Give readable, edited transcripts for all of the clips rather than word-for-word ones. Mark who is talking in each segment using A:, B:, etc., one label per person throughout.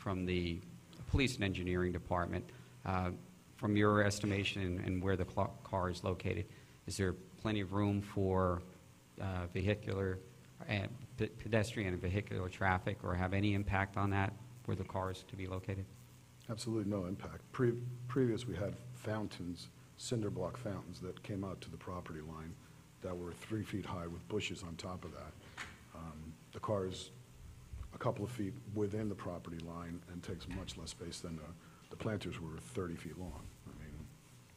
A: from the police and engineering department. From your estimation and where the car is located, is there plenty of room for vehicular and pedestrian and vehicular traffic, or have any impact on that where the car is to be located?
B: Absolutely no impact. Previous, we had fountains, cinder block fountains that came out to the property line that were 3 feet high with bushes on top of that. The car is a couple of feet within the property line and takes much less space than the planters were 30 feet long. I mean,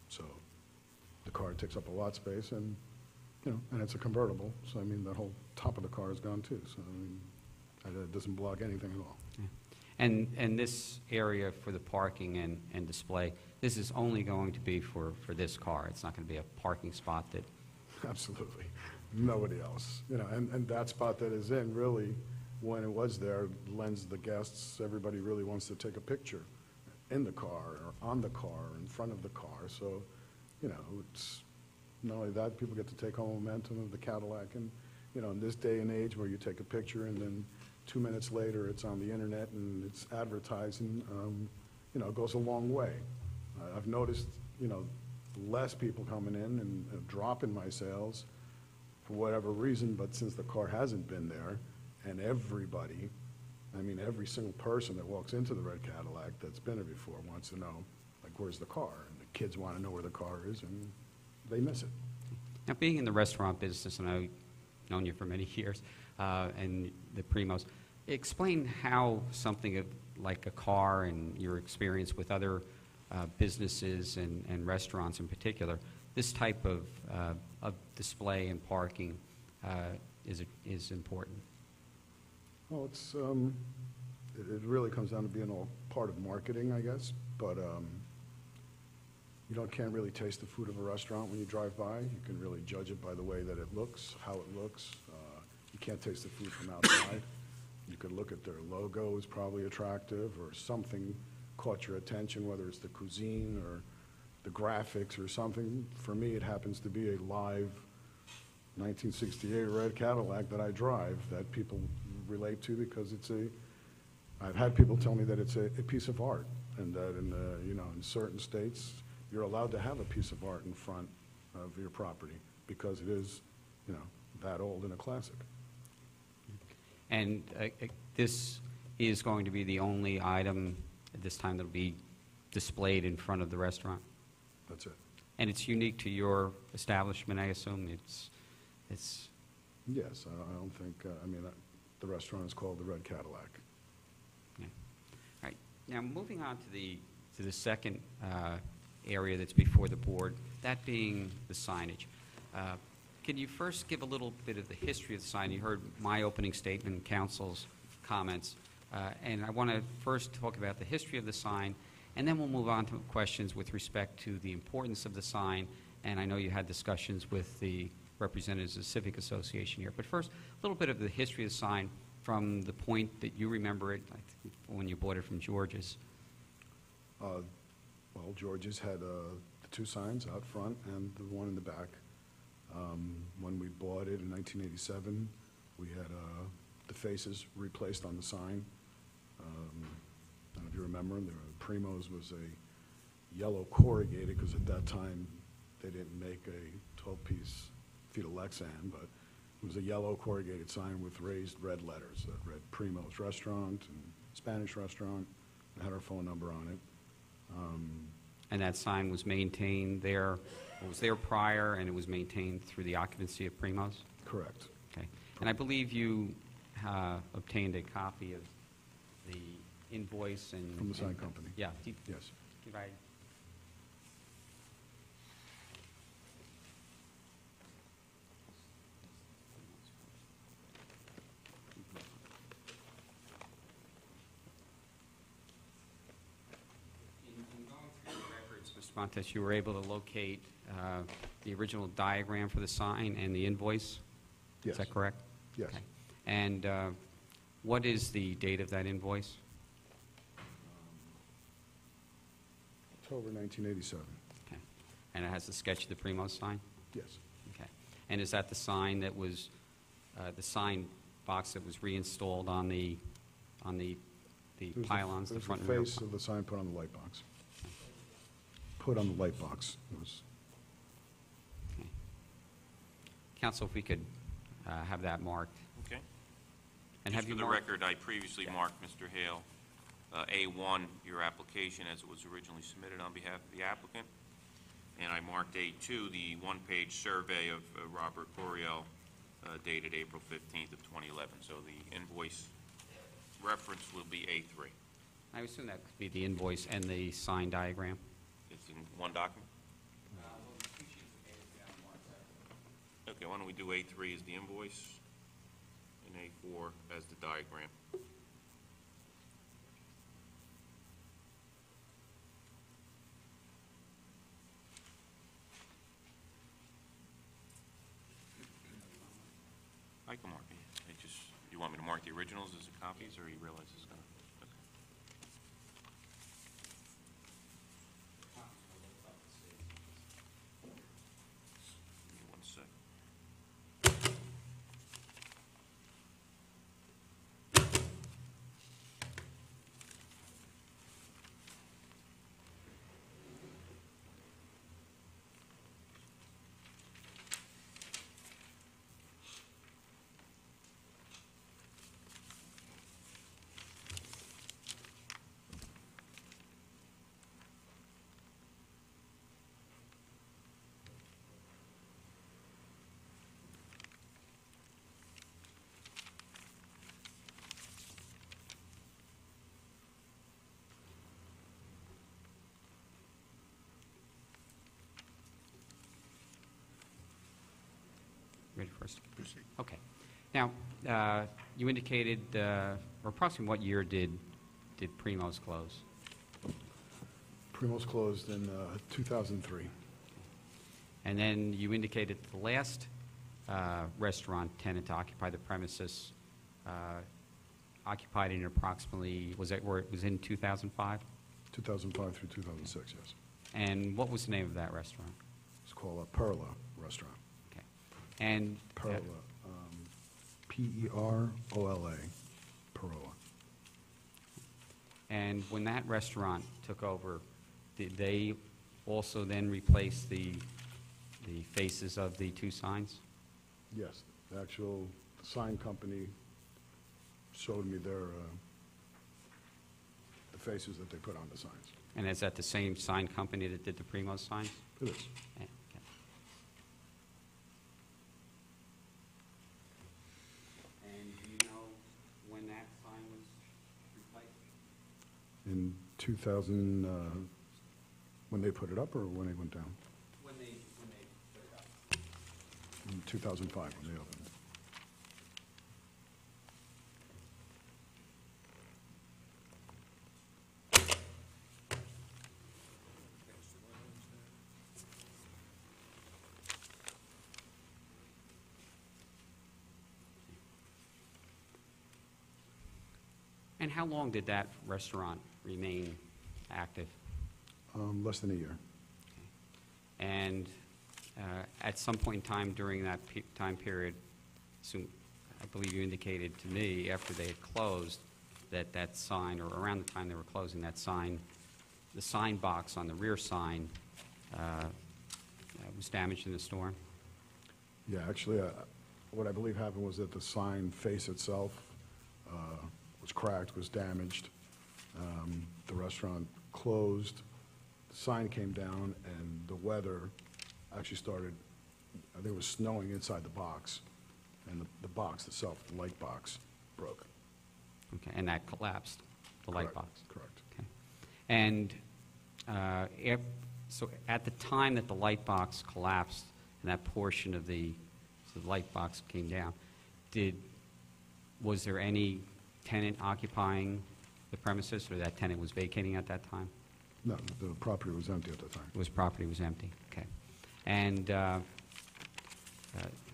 B: so the car takes up a lot of space, and and it's a convertible. So I mean, the whole top of the car is gone too. So I mean, it doesn't block anything at all.
A: Yeah. And this area for the parking and display, this is only going to be for this car. It's not going to be a parking spot that.
B: Absolutely, nobody else. And that spot that is in really, when it was there, lends the guests. Everybody really wants to take a picture in the car or on the car or in front of the car. So, it's not only that, people get to take home momentum of the Cadillac. And, in this day and age where you take a picture and then 2 minutes later it's on the internet and it's advertising, it goes a long way. I've noticed, less people coming in and dropping my sales for whatever reason, but since the car hasn't been there, and everybody, I mean, every single person that walks into the red Cadillac that's been there before wants to know, like, where's the car? And the kids want to know where the car is, and they miss it.
A: Now, being in the restaurant business, and I've known you for many years, and the Primos, explain how something like a car and your experience with other businesses and restaurants in particular, this type of display and parking is important.
B: Well, it's it really comes down to being all part of marketing, I guess. But you can't really taste the food of a restaurant when you drive by. You can really judge it by the way that it looks, how it looks. You can't taste the food from outside. You could look at their logo is probably attractive, or something caught your attention, whether it's the cuisine or the graphics or something. For me, it happens to be a live 1968 red Cadillac that I drive that people relate to, because I've had people tell me that it's a piece of art, and that in certain states you're allowed to have a piece of art in front of your property because it is, that old and a classic.
A: And this is going to be the only item at this time that will be displayed in front of the restaurant?
B: That's it.
A: And it's unique to your establishment, I assume? It's
B: Yes, I don't think, the restaurant is called the Red Cadillac.
A: Yeah. All right. Now, moving on to the second area that's before the board, that being the signage. Can you first give a little bit of the history of the sign? You heard my opening statement and council's comments, and I want to first talk about the history of the sign, and then we'll move on to questions with respect to the importance of the sign. And I know you had discussions with the representatives of the Civic Association here. But first, a little bit of the history of the sign from the point that you remember it, I think, when you bought it from George's.
B: Well, George's had the 2 signs out front and the one in the back. When we bought it in 1987, we had the faces replaced on the sign. I don't know if you remember, the Primos was a yellow corrugated, because at that time they didn't make a 12-piece fetal Lexan, but it was a yellow corrugated sign with raised red letters that read Primo's Restaurant and Spanish Restaurant. It had our phone number on it.
A: And that sign was maintained there, it was there prior, and it was maintained through the occupancy of Primo's?
B: Correct.
A: Okay. And I believe you obtained a copy of the invoice and...
B: From the sign company.
A: Yeah.
B: Yes.
A: Did I... Montes, you were able to locate the original diagram for the sign and the invoice?
B: Yes.
A: Is that correct?
B: Yes.
A: Okay. And what is the date of that invoice?
B: October 1987.
A: Okay. And it has the sketch of the Primo sign?
B: Yes.
A: Okay. And is that the sign that was, the sign box that was reinstalled on the the
B: There's
A: pylons, the
B: there's
A: front and rear?
B: face of the sign put on the light box. Put on the light box. It was,
A: Okay. Council, if we could have that marked.
C: Okay.
A: And
C: Just
A: have
C: for
A: you
C: the
A: marked?
C: record, I previously marked, Mr. Hale, A1, your application as it was originally submitted on behalf of the applicant, and I marked A2, the one-page survey of Robert Coriel dated April 15th of 2011. So the invoice reference will be A3.
A: I assume that could be the invoice and the sign diagram.
C: It's in one document? Okay, why don't we do A3 as the invoice and A4 as the diagram? I can mark it. You want me to mark the originals as the copies, or you realize it's gonna? Okay. Give me 1 sec.
A: Ready for us to proceed? Okay. Now, you indicated, or approximately what year did Primo's close?
B: Primo's closed in 2003.
A: And then you indicated the last restaurant tenant to occupy the premises occupied in approximately, was that where it was in 2005?
B: 2005 through 2006, yes.
A: And what was the name of that restaurant?
B: It's called a Perla Restaurant.
A: Okay. And
B: Perla, P-E-R-O-L-A, Perla.
A: and when that restaurant took over, did they also then replace the faces of the two signs?
B: Yes, the actual sign company showed me their, the faces that they put on the signs.
A: And is that the same sign company that did the Primo's signs?
B: It is.
A: Okay. And do you know when that sign was replaced?
B: In 2000, when they put it up or when they went down?
A: When they put it up.
B: In 2005, when they opened.
A: And how long did that restaurant remain active?
B: Less than a year.
A: And at some point in time during that time period, I believe you indicated to me after they had closed that that sign, or around the time they were closing, that sign, the sign box on the rear sign was damaged in the storm?
B: Yeah, actually, what I believe happened was that the sign face itself was cracked, was damaged. The restaurant closed, the sign came down, and the weather actually started, I think it was snowing inside the box, and the box itself, the light box, broke.
A: Okay, and that collapsed, the light
B: Correct,
A: box?
B: Correct.
A: Okay. And so at the time that the light box collapsed and that portion of the light box came down, was there any tenant occupying the premises, or that tenant was vacating at that time?
B: No, the property was empty at the time.
A: Property was empty, okay. And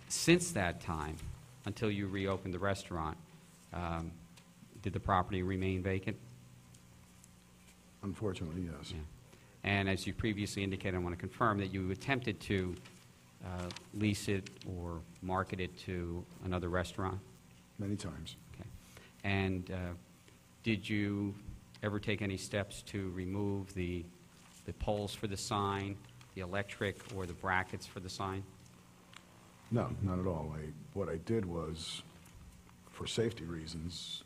A: since that time, until you reopened the restaurant, did the property remain vacant?
B: Unfortunately, yes.
A: Yeah. And as you previously indicated, I want to confirm that you attempted to lease it or market it to another restaurant?
B: Many times.
A: Okay. And Did you ever take any steps to remove the poles for the sign, the electric, or the brackets for the sign?
B: No, not at all. What I did was, for safety reasons,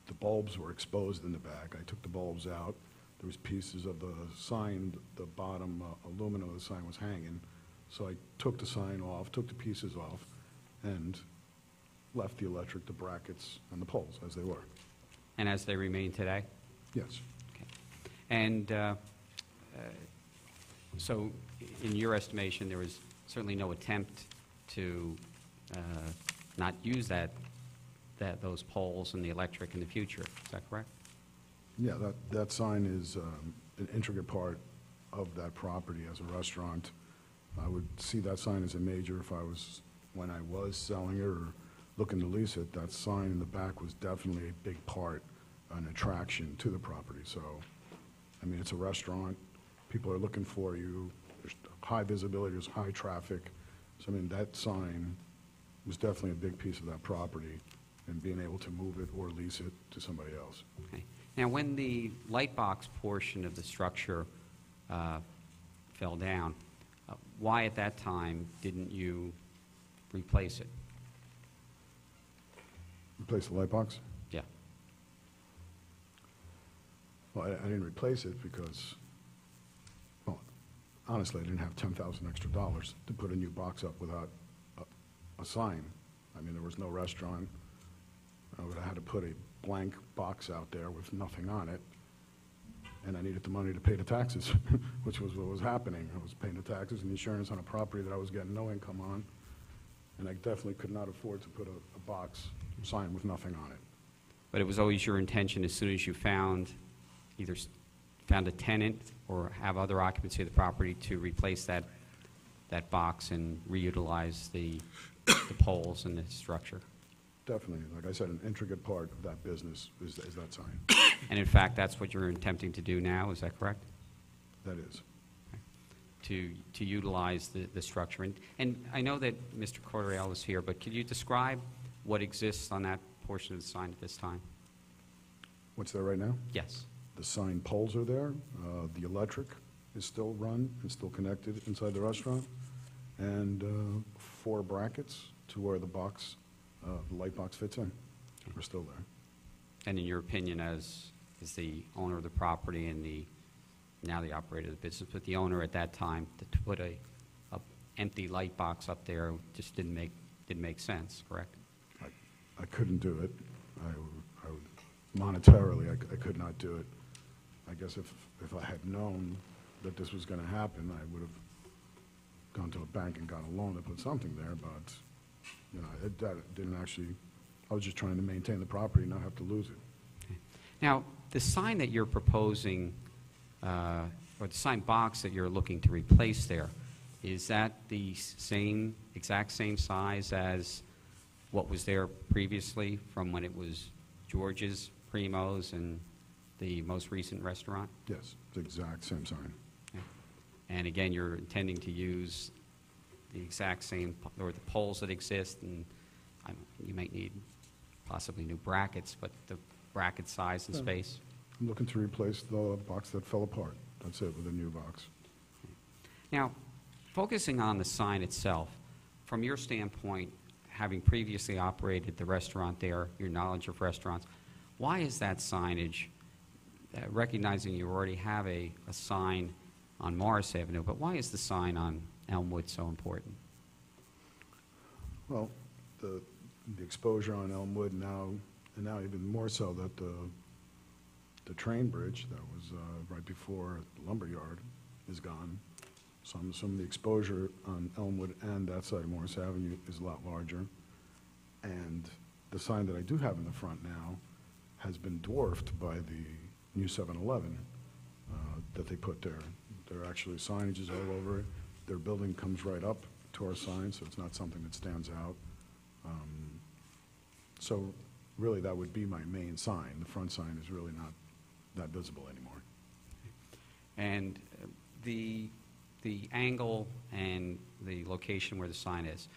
B: the bulbs were exposed in the back. I took the bulbs out. There was pieces of the sign, the bottom aluminum of the sign was hanging. So I took the sign off, took the pieces off, and left the electric, the brackets, and the poles as they were.
A: And as they remain today?
B: Yes.
A: Okay. And so, in your estimation, there was certainly no attempt to not use those poles and the electric in the future. Is that correct?
B: Yeah, that sign is an intricate part of that property as a restaurant. I would see that sign as a major when I was selling it or looking to lease it. That sign in the back was definitely a big part, an attraction to the property. So, I mean, it's a restaurant. People are looking for you. There's high visibility, there's high traffic. So, I mean, that sign was definitely a big piece of that property, and being able to move it or lease it to somebody else.
A: Okay. Now, when the light box portion of the structure fell down, why at that time didn't you replace it?
B: Replace the light box?
A: Yeah.
B: Well, I didn't replace it because, well, honestly, I didn't have $10,000 extra dollars to put a new box up without a sign. I mean, there was no restaurant. I would have had to put a blank box out there with nothing on it, and I needed the money to pay the taxes, which was what was happening. I was paying the taxes and insurance on a property that I was getting no income on, and I definitely could not afford to put a box sign with nothing on it.
A: But it was always your intention, as soon as you either found a tenant or have other occupancy of the property, to replace that box and reutilize the poles and the structure.
B: Definitely. Like I said, an intricate part of that business is that sign.
A: And in fact, that's what you're attempting to do now, is that correct?
B: That is.
A: To utilize the structure. And I know that Mr. Cordell is here, but could you describe what exists on that portion of the sign at this time?
B: What's there right now?
A: Yes.
B: The sign poles are there. The electric is still run and still connected inside the restaurant. And 4 brackets to where the light box fits in are still there.
A: And in your opinion, as the owner of the property and now the operator of the business, but the owner at that time, to put a empty light box up there just didn't make sense, correct?
B: I couldn't do it. Monetarily, I could not do it. I guess if I had known that this was going to happen, I would have gone to a bank and got a loan to put something there, but that didn't actually, I was just trying to maintain the property, not have to lose it.
A: Okay. Now, the sign that you're proposing, or the sign box that you're looking to replace there, is that the exact same size as what was there previously from when it was George's, Primo's, and the most recent restaurant?
B: Yes, it's the exact same sign.
A: Okay. And again, you're intending to use the exact same, or the poles that exist, and you might need possibly new brackets, but the bracket size and space?
B: I'm looking to replace the box that fell apart. That's it, with a new box.
A: Now, focusing on the sign itself, from your standpoint, having previously operated the restaurant there, your knowledge of restaurants, why is that signage, recognizing you already have a sign on Morris Avenue, but why is the sign on Elmwood so important?
B: Well, the exposure on Elmwood now, and now even more so that the train bridge that was right before the lumberyard is gone. So I'm assuming the exposure on Elmwood and that side of Morris Avenue is a lot larger. And the sign that I do have in the front now has been dwarfed by the new 7-Eleven that they put there. There are actually signages all over it. Their building comes right up to our sign, so it's not something that stands out. So really, that would be my main sign. The front sign is really not that visible anymore.
A: And the angle and the location where the sign is,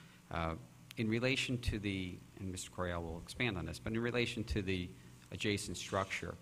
A: in relation to and Mr. Coriel will expand on this, but in relation to the adjacent structure.